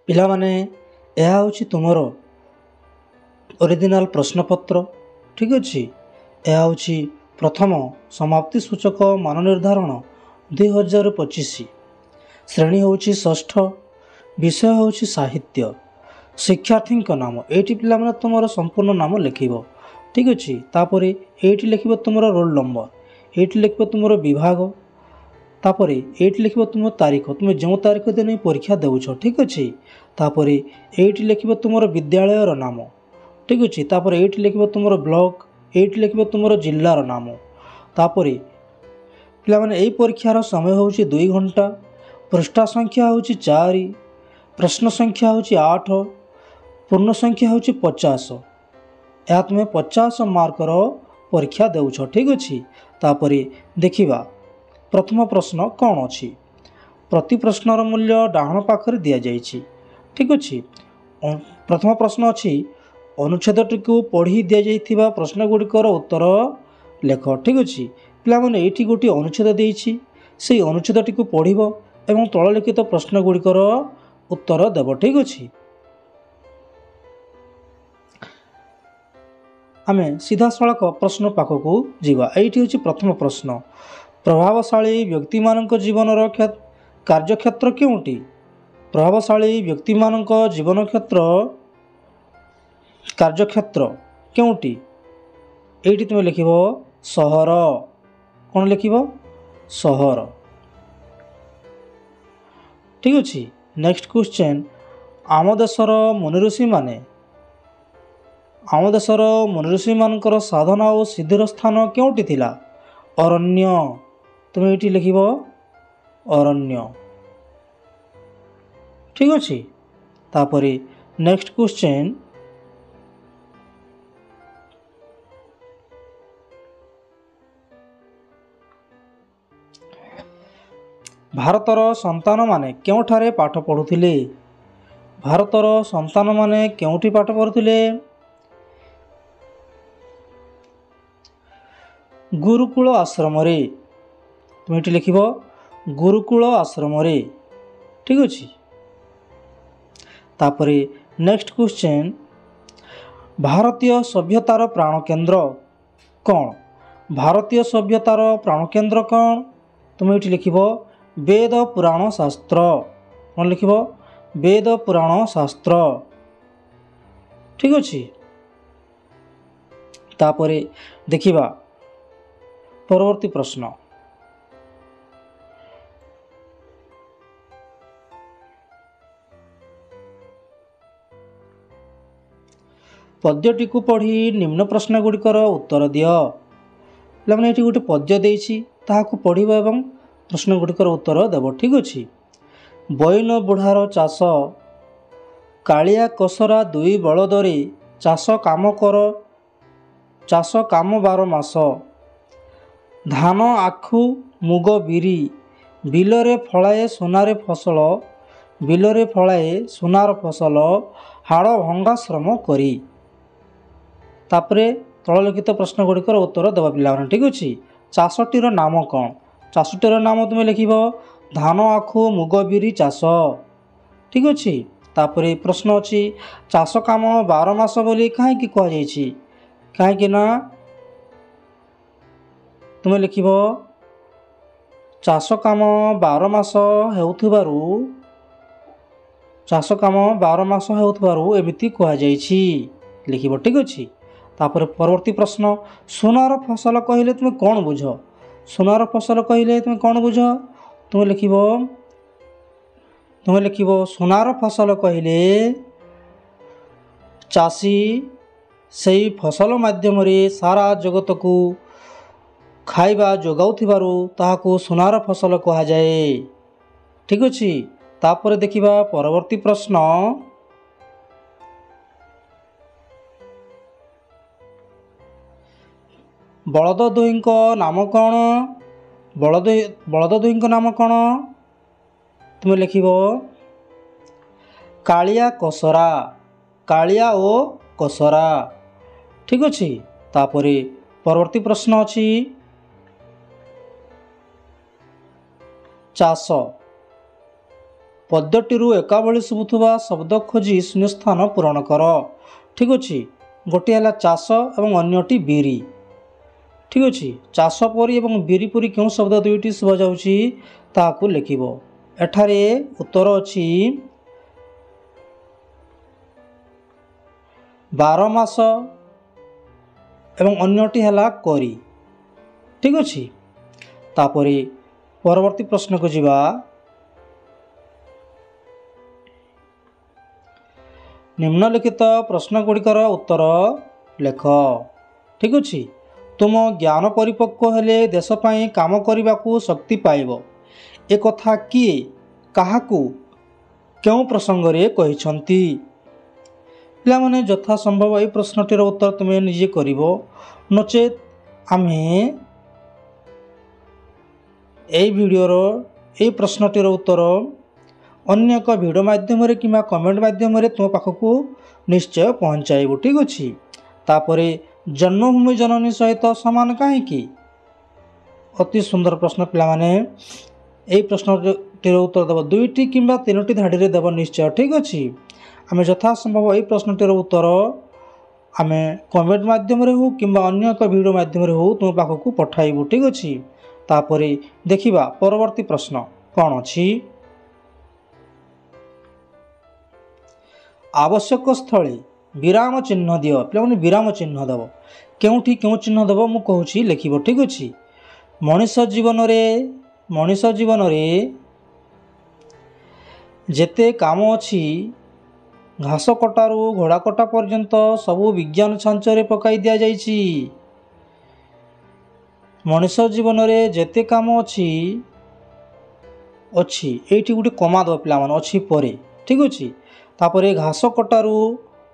ପିଲାମାନେ ଏହା ହେଉଛି ତୁମର ଓରିଜିନାଲ ପ୍ରଶ୍ନପତ୍ର। ଠିକ୍ ଅଛି। ଏହା ହେଉଛି ପ୍ରଥମ ସମାପ୍ତି ସୂଚକ ମାନ ନିର୍ଦ୍ଧାରଣ 2025। ଶ୍ରେଣୀ ହେଉଛି ଷଷ୍ଠ, ବିଷୟ ହେଉଛି ସାହିତ୍ୟ। ଶିକ୍ଷାର୍ଥୀଙ୍କ ନାମ, ଏଇଠି ପିଲାମାନେ ତୁମର ସମ୍ପୂର୍ଣ୍ଣ ନାମ ଲେଖିବ। ଠିକ୍ ଅଛି। ତାପରେ ଏଇଠି ଲେଖିବ ତୁମର ରୋଲ୍ ନମ୍ବର, ଏଇଠି ଲେଖିବ ତୁମର ବିଭାଗ, ତାପରେ ଏଇଠି ଲେଖିବ ତୁମ ତାରିଖ, ତୁମେ ଯେଉଁ ତାରିଖ ଦିନ ପରୀକ୍ଷା ଦେଉଛ। ଠିକ୍ ଅଛି। ତାପରେ ଏଇଠି ଲେଖିବ ତୁମର ବିଦ୍ୟାଳୟର ନାମ। ଠିକ୍ ଅଛି। ତାପରେ ଏଇଠି ଲେଖିବ ତୁମର ବ୍ଲକ, ଏଇଠି ଲେଖିବ ତୁମର ଜିଲ୍ଲାର ନାମ। ତାପରେ ପିଲାମାନେ ଏହି ପରୀକ୍ଷାର ସମୟ ହେଉଛି 2 ଘଣ୍ଟା। ପୃଷ୍ଠା ସଂଖ୍ୟା ହେଉଛି 4, ପ୍ରଶ୍ନ ସଂଖ୍ୟା ହେଉଛି 8, ପୂର୍ଣ୍ଣ ସଂଖ୍ୟା ହେଉଛି 50। ଏହା ତୁମେ 50 ମାର୍କର ପରୀକ୍ଷା ଦେଉଛ। ଠିକ୍ ଅଛି। ତାପରେ ଦେଖିବା ପ୍ରଥମ ପ୍ରଶ୍ନ କ'ଣ ଅଛି। ପ୍ରତି ପ୍ରଶ୍ନର ମୂଲ୍ୟ ଡାହାଣ ପାଖରେ ଦିଆଯାଇଛି। ଠିକ୍ ଅଛି। ପ୍ରଥମ ପ୍ରଶ୍ନ ଅଛି, ଅନୁଚ୍ଛେଦଟିକୁ ପଢ଼ି ଦିଆଯାଇଥିବା ପ୍ରଶ୍ନଗୁଡ଼ିକର ଉତ୍ତର ଲେଖ। ଠିକ୍ ଅଛି। ପିଲାମାନେ ଏଇଠି ଗୋଟିଏ ଅନୁଚ୍ଛେଦ ଦେଇଛି, ସେହି ଅନୁଚ୍ଛେଦଟିକୁ ପଢ଼ିବ ଏବଂ ତଳଲିଖିତ ପ୍ରଶ୍ନଗୁଡ଼ିକର ଉତ୍ତର ଦେବ। ଠିକ୍ ଅଛି। ଆମେ ସିଧାସଳଖ ପ୍ରଶ୍ନ ପାଖକୁ ଯିବା। ଏଇଠି ହେଉଛି ପ୍ରଥମ ପ୍ରଶ୍ନ, ପ୍ରଭାବଶାଳୀ ବ୍ୟକ୍ତିମାନଙ୍କ ଜୀବନର କାର୍ଯ୍ୟକ୍ଷେତ୍ର କେଉଁଠି? ପ୍ରଭାବଶାଳୀ ବ୍ୟକ୍ତିମାନଙ୍କ ଜୀବନ କାର୍ଯ୍ୟକ୍ଷେତ୍ର କେଉଁଠି? ଏଇଠି ତୁମେ ଲେଖିବ ସହର। କ'ଣ ଲେଖିବ? ସହର। ଠିକ୍ ଅଛି। ନେକ୍ସଟ କ୍ୱେଶ୍ଚନ୍, ଆମ ଦେଶର ମୁନିଋଷିମାନଙ୍କର ସାଧନା ଓ ସିଦ୍ଧିର ସ୍ଥାନ କେଉଁଠି ଥିଲା? ଅରଣ୍ୟ। ତୁମେ ଏଇଠି ଲେଖିବ ଅରଣ୍ୟ। ଠିକ୍ ଅଛି। ତାପରେ ନେକ୍ସଟ କ୍ୱେଶ୍ଚନ୍, ଭାରତର ସନ୍ତାନମାନେ କେଉଁଠାରେ ପାଠ ପଢ଼ୁଥିଲେ? ଭାରତର ସନ୍ତାନମାନେ କେଉଁଠି ପାଠ ପଢ଼ୁଥିଲେ? ଗୁରୁକୁଳ ଆଶ୍ରମରେ। ତୁମେ ଏଠି ଲେଖିବ ଗୁରୁକୁଳ ଆଶ୍ରମରେ। ଠିକ୍ ଅଛି। ତାପରେ ନେକ୍ସଟ କ୍ୱେଶ୍ଚନ୍, ଭାରତୀୟ ସଭ୍ୟତାର ପ୍ରାଣକେନ୍ଦ୍ର କ'ଣ? ଭାରତୀୟ ସଭ୍ୟତାର ପ୍ରାଣକେନ୍ଦ୍ର କ'ଣ? ତୁମେ ଏଠି ଲେଖିବ ବେଦ ପୁରାଣ ଶାସ୍ତ୍ର। କ'ଣ ଲେଖିବ? ବେଦ ପୁରାଣ ଶାସ୍ତ୍ର। ଠିକ୍ ଅଛି। ତାପରେ ଦେଖିବା ପରବର୍ତ୍ତୀ ପ୍ରଶ୍ନ, ପଦ୍ୟଟିକୁ ପଢ଼ି ନିମ୍ନ ପ୍ରଶ୍ନଗୁଡ଼ିକର ଉତ୍ତର ଦିଅ। ପିଲାମାନେ ଏଠି ଗୋଟେ ପଦ୍ୟ ଦେଇଛି, ତାହାକୁ ପଢ଼ିବ ଏବଂ ପ୍ରଶ୍ନଗୁଡ଼ିକର ଉତ୍ତର ଦେବ। ଠିକ୍ ଅଛି। ବଇନ ବୁଢ଼ାର ଚାଷ, କାଳିଆ କସରା 2 ବଳଦରେ, ଚାଷ କାମ 12 ମାସ। ଧାନ ଆଖୁ ମୁଗ ବିରି, ବିଲରେ ଫଳାଏ ସୁନାରେ ଫସଲ, ବିଲରେ ଫଳାଏ ସୁନାର ଫସଲ, ହାଡ଼ ଭଙ୍ଗା ଶ୍ରମ କରି। ତାପରେ ତଳଲିଖିତ ପ୍ରଶ୍ନଗୁଡ଼ିକର ଉତ୍ତର ଦେବା ପିଲାମାନେ। ଠିକ୍ ଅଛି। ଚାଷଟିର ନାମ କ'ଣ? ଚାଷଟିର ନାମ ତୁମେ ଲେଖିବ ଧାନ ଆଖୁ ମୁଗ ବିରି ଚାଷ। ଠିକ୍ ଅଛି। ତାପରେ ପ୍ରଶ୍ନ ଅଛି, ଚାଷ କାମ 12 ମାସ ବୋଲି କାହିଁକି କୁହାଯାଇଛି? କାହିଁକି ନା ତୁମେ ଲେଖିବ ଚାଷ କାମ 12 ମାସ ହେଉଥିବାରୁ ଏମିତି କୁହାଯାଇଛି ଲେଖିବ। ଠିକ୍ ଅଛି। ତାପରେ ପରବର୍ତ୍ତୀ ପ୍ରଶ୍ନ, ସୁନାର ଫସଲ କହିଲେ ତୁମେ କ'ଣ ବୁଝ? ସୁନାର ଫସଲ କହିଲେ ତୁମେ କ'ଣ ବୁଝ? ତୁମେ ଲେଖିବ ସୁନାର ଫସଲ କହିଲେ ଚାଷୀ ସେହି ଫସଲ ମାଧ୍ୟମରେ ସାରା ଜଗତକୁ ଖାଇବା ଯୋଗାଉଥିବାରୁ ତାହାକୁ ସୁନାର ଫସଲ କୁହାଯାଏ। ଠିକ୍ ଅଛି। ତାପରେ ଦେଖିବା ପରବର୍ତ୍ତୀ ପ୍ରଶ୍ନ, ବଳଦ ଦୁହିଁଙ୍କ ନାମ କ'ଣ? ବଳଦ ଦୁହିଁଙ୍କ ନାମ କ'ଣ? ତୁମେ ଲେଖିବ କାଳିଆ କସରା। କାଳିଆ ଓ କସରା। ଠିକ୍ ଅଛି। ତାପରେ ପରବର୍ତ୍ତୀ ପ୍ରଶ୍ନ ଅଛି, ଚାଷ पद्यटीरू एकाभଳି ଶୁଭୁଥିବା शब्द खोजी शून्यस्थान पूरण कर। ठीक अच्छे गोटे है चाष और अन्यटी बिरी। ठीक अच्छे चाष परी और बिरी परी क्यों शब्द दुईटी शुभा जाउछि ताकू लिखिब। एठारे उत्तर अछि 12 मास एवं अन्यटी है करी। ठीक अच्छे तापरे परवर्ती प्रश्न को जीवा। निम्नलिखित प्रश्न गुड़िकर उत्तर लेख। ठीक अच्छे तुम ज्ञान परिपक्व हेले देश पाई काम करने को शक्ति पाइब ए कथा किए काहाकू क्यों प्रसंग रे कहिसंती। पिला माने यथा संभव ए प्रश्नटीर उत्तर तुम्हें निजे करिवो नचेत आमे ए भिडियोर ए प्रश्नटीर उत्तर अन्य एक भिडियो माध्यम कि कमेंट माध्यम तुम पाखक निश्चय पहुँचाइबू। ठीक अच्छे तापरे जन्मभूमि जननी सहित सामान कहीं अति सुंदर प्रश्न पिला माने यही प्रश्नटीर उत्तर देव दुईटी किंबा तीनोटी धाड़ी रे देव निश्चय। ठीक अच्छे आम यथा संभव यही प्रश्नटीर उत्तर आम कमेंट माध्यम हो कि अन्य एक भिडियो माध्यम हो तुम पाखक पठाइबू। ठीक अच्छे तापरे देखिबा परवर्ती प्रश्न कौन अच्छी। आवश्यक स्थले विराम चिन्ह दियो पे विराम चिन्ह देव केउठी क्यों चिन्ह देव मु कहूँ लिखिब। ठीक अच्छे मनीष जीवन रे जेते काम अच्छी घास कटारू घोड़ा कटा पर्यंत सबू विज्ञान छांचरे पकाई दिया जाइछि। मनीष जीवन रे जेते काम अच्छी एठी गोटे कमा दो पिला माने अच्छी परे। ठीक अच्छे तापरे घास कटारू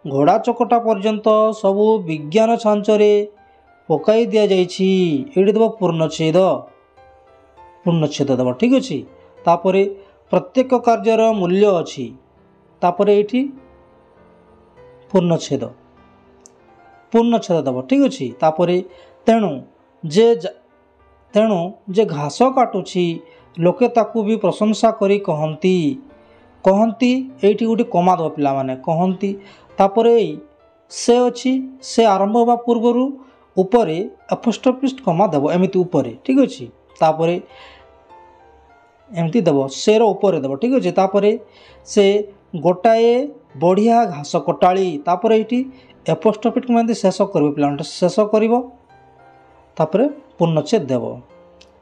घोड़ा चकटा पर्यंत सबू विज्ञान छांचरे पकाई दिया जाइछि एठी देव पूर्णच्छेद देव। ठीक अच्छे तापरे प्रत्येक कार्यर मूल्य अच्छी तापरे एठी पूर्णच्छेद देव। ठीक अच्छे तापरे तेणु जे घास काटुछि लोके ताकू भी प्रशंसा करी कहंती एठी गोटे कमा दो पिला माने कहंती तापरे से अच्छी से आरंभ होगा पूर्वर उपरे अपोस्ट्रोफिस्ट कमा देव एमती उपरे। ठीक अच्छे तापरे एमती देव सेर उपरे देव। ठीक अच्छे तापरे से गोटाए बढ़िया घास कटाली तापरे एठी एपोस्ट्रोफिट को शेष कर पिला शेष कर तापरे पूर्णच्छेद देव।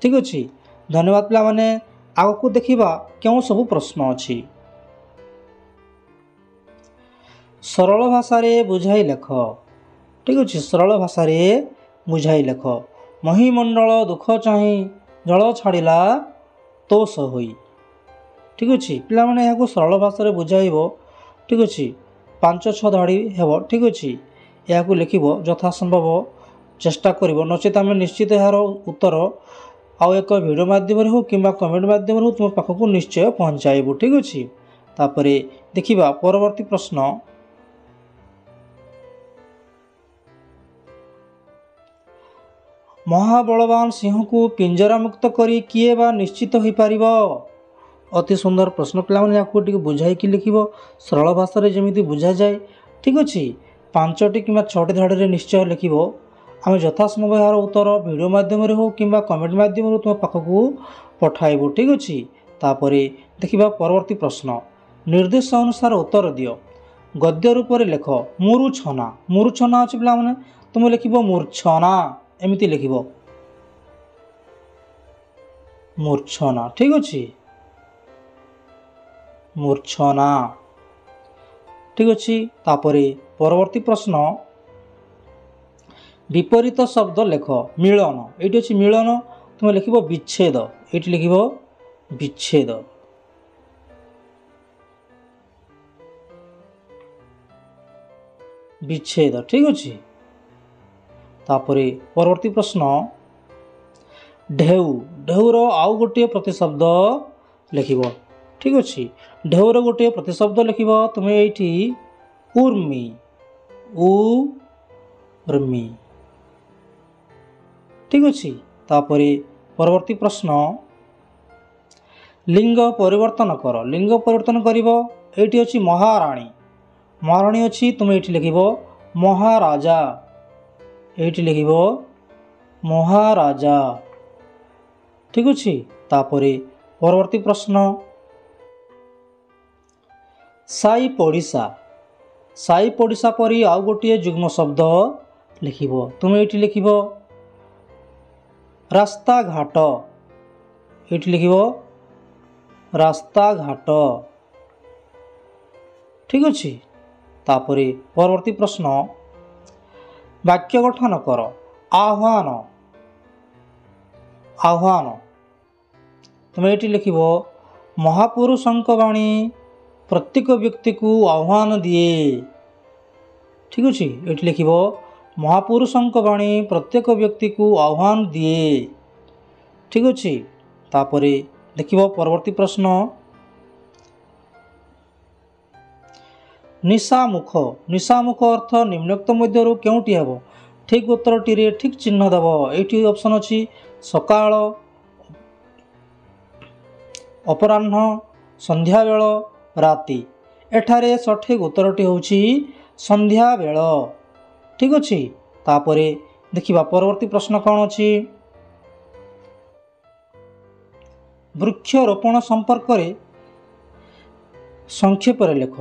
ठीक अच्छे धन्यवाद पिला माने आगको देखिबा क्यों सब प्रश्न अच्छी। सरल भाषा रे बुझाई लेख। ठीक अच्छे सरल भाषा रे बुझाई लेख। महीमंडल दुख चाही जल छाड़िला तोष होई। ठीक अच्छे पिला माने यहाँ सरल भाषा रे बुझाइब। ठीक अच्छे 5-6 धाड़ी हेब। ठीक अच्छे यहाँ लिखिब यथा संभव चेष्टा करिब नचेत आम निश्चित यार उत्तर आउ एक भिडियो माध्यम हो कि कमेंट माध्यम हो तुम पाखक निश्चय पहुँचाइबू। ठीक अच्छे तापरे देखिबा परवर्ती प्रश्न। महाबलवान सिंह को पिंजरा मुक्त करी किए बा निश्चित हो पारिब। अति सुंदर प्रश्न पिला माने याकू टिके बुझाई कि लिखिब सरल भाषा रे जेमिति बुझा जाए। ठीक अच्छे 5टी कि 6टी धाड़ी रे निश्चय लिखिब आम यथा संभव यार उत्तर भिडियो माध्यम हो कि कमेंट माध्यम तुम पाखक पठाइबू। ठीक अच्छे तापरे देखिबा परवर्ती प्रश्न निर्देश अनुसार उत्तर दियो गद्य रूप में लेख मुरुछना अच्छे पिला माने तुम लिखिब मूर्छना एमती लिखिब मूर्छना। ठीक अच्छे मूर्छना। ठीक अच्छे तापरे परवर्ती प्रश्न विपरीत शब्द लेख मिलन ये अच्छे मिलन तुम लिखिब विच्छेद ये लिखिब विच्छेद। विच्छेद। ठीक अच्छे तापरे परवर्ती प्रश्न ढेउ ढेउर आउ गोटे प्रतिशब्द लिखिब। ठीक अच्छे ढेउर गोटे प्रतिशब्द लिखिब तुम ये उर्मी उर्मी। ठीक अच्छे तापरे परवर्ती प्रश्न लिंग परिवर्तन कर लिंग परिवर्तन कर ये अच्छी महाराणी महाराणी अच्छी तुम ये लिख महाराजा ये लिख महाराजा ठीक अच्छे। तापरे परवर्ती प्रश्न साई पड़िशा परी आउ गोटे जुग्म शब्द लिख तुम ये लिख रास्ता घाट ये लिख रास्ता घाट ठीक अच्छे। तापरे परवर्ती प्रश्न वाक्य गठन कर आह्वान आह्वान तुम ये लिख महापुरुषों वाणी प्रत्येक व्यक्ति को आह्वान दिए ठीक अच्छे। ये लिख महापुरुषों वाणी प्रत्येक व्यक्ति को आह्वान दिए ठीक अच्छे। तापरे देखिए परवर्ती प्रश्न निशामुख निशामुख अर्थ निम्नोक्त मध्य क्योंटी हे ठीक उत्तर टी ठीक चिन्ह देव ये ऑप्शन अच्छी सकाळ अपराह्न संध्या बेल राति एठारे सठिक उत्तरटी होची संध्या बेल ठीक अच्छे। तापरे देखिबा परवर्ती प्रश्न कौन अच्छी वृक्षरोपण संपर्क रे संक्षेप लेख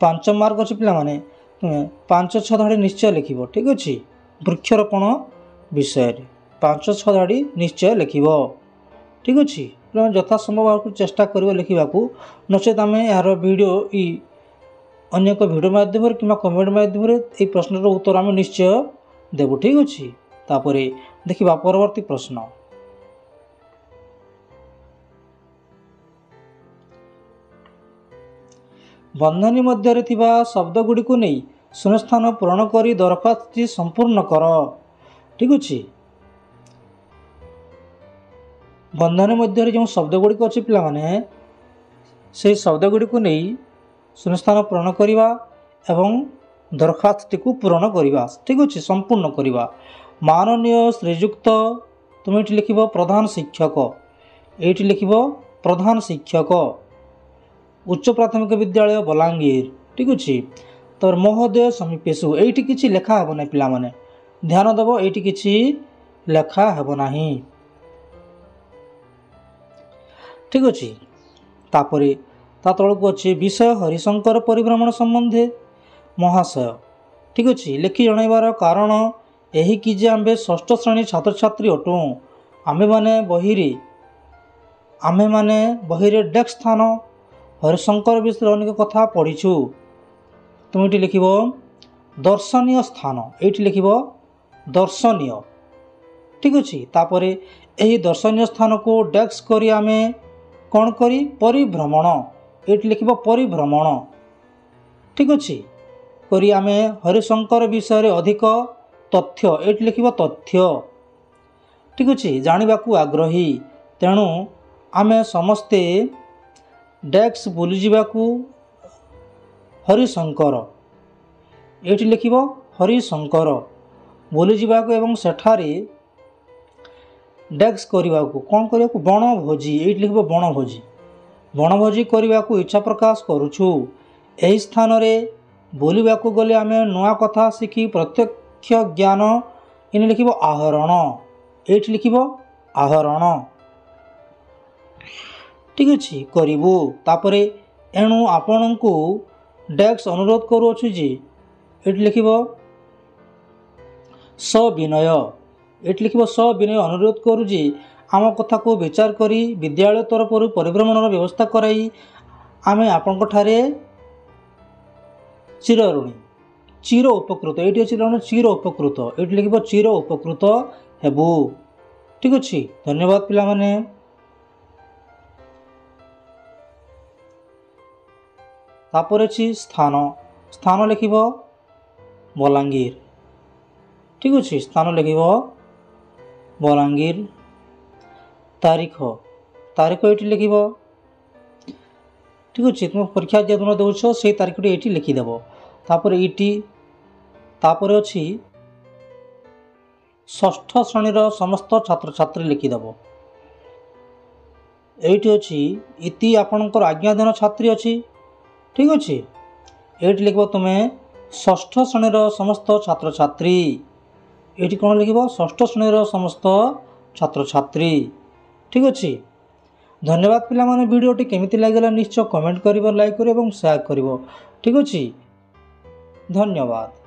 5 मार्क अच्छे पिला माने तुम्हें 5-6 धाड़ी निश्चय लिख ठीक अच्छे। वृक्षरोपण विषय 5-6 धाड़ी निश्चय लिख ठीक अच्छे। यथा संभव चेष्टा कर लिखा नचेत आम यार वीडियो अन्य एक वीडियो माध्यम कि कमेंट माध्यम ये प्रश्नर उत्तर आम निश्चय देवु ठीक अच्छे। तापरे देखिबा परवर्ती प्रश्न बंधनी मध्य शब्द गुड़ी को नहीं शून्यस्थान पूरण कर दरखास्त संपूर्ण कर ठीक अच्छे। बंधन मध्य जो शब्द गुड़िक अच्छे पिला माने से शब्द गुड़ी को नहीं शून्यस्थान पूरण करवा एवं दरखास्त को पूरण करवा ठीक अच्छे संपूर्ण करवा। माननीय श्रीयुक्त तुम ये लिख प्रधान शिक्षक ये लिख प्रधान शिक्षक उच्च प्राथमिक विद्यालय बलांगीर ठीक अच्छे। तो महोदय समीपेशु ये किसी लेखा हेब ना पिला माने ध्यान देव ये किसी लेखा हेब नाही ठीक अच्छे। तापरे ता तलक अच्छे विषय हरिशंकर परिभ्रमण संबंधे महाशय ठीक अच्छे लिखि जणाइबार कारण यही कि जे आम्बे षष्ठ श्रेणी छात्र छात्री अटू आमे माने बहिरे डेस्क स्थान हरिशंकर विषय अनेक कथा पढ़ीछु तुम ये लिख दर्शनीय स्थान ये लिख दर्शनीय ठीक अच्छे। तापरे यही दर्शनीय स्थान को डेस्क करी आमे कौन करी परिभ्रमण ये लिख परिभ्रमण ठीक अच्छे करी आमे हरिशंकर विषय अधिक तथ्य ये लिख तथ्य ठीक अच्छे जानिबा को आग्रही तेणु आमे समस्ते डेस्क बुली जावाकू हरिशंकर ये लिख हरिशंकर बुली जावाकू एवं सेठारे डेस्क करने को कौन करने को बनभोजी ये लिख बनभोजी बनभोजी करने को इच्छा प्रकाश करुछु यही स्थान रे बुलवा को गले आम नुआ कथा शिखी प्रत्यक्ष ज्ञान इन लिख आहरण ये लिख आहरण ठीक अच्छे करूँ। तापरे एणु आपण को डेस्क अनुरोध करुछु जे ये लिख सविनय ये लिख सविनय अनुरोध करू जे आम कथा को विचार करी विद्यालय तरफ परिभ्रमण व्यवस्था कराई आमे आपण ठारे चिर ऋणी चिर उपकृत ये अच्छे चिर उपकृत ये लिख चिर उपकृत हेबू ठीक अच्छे। धन्यवाद पिला माने। तापर अच्छी स्थान स्थान लिख बलांगीर ठीक अच्छे स्थान लिख बलांगीर। तारीख तारीख ये लिख ठीक अच्छे तुम परीक्षा दिन दौच से तारीख ये लिखिदेव। तापर इटी तापर अच्छी षष्ठ श्रेणीर समस्त छात्र छात्री लिखिदेव এইটি ଅଛି ଇତି ଆପଣଙ୍କର ଆଜ୍ଞାଧୀନ ଛାତ୍ରୀ ଅଛି। ଠିକ୍ ଅଛି, ଏଇଠି ଲେଖିବ ତୁମେ ଷଷ୍ଠ ଶ୍ରେଣୀର ସମସ୍ତ ଛାତ୍ରଛାତ୍ରୀ। ଏଇଠି କ'ଣ ଲେଖିବ? ଷଷ୍ଠ ଶ୍ରେଣୀର ସମସ୍ତ ଛାତ୍ରଛାତ୍ରୀ। ଠିକ୍ ଅଛି, ଧନ୍ୟବାଦ ପିଲାମାନେ। ଭିଡ଼ିଓଟି କେମିତି ଲାଗିଲା ନିଶ୍ଚୟ କମେଣ୍ଟ କରିବ, ଲାଇକ୍ କରିବ ଏବଂ ସେୟାର କରିବ। ଠିକ୍ ଅଛି, ଧନ୍ୟବାଦ।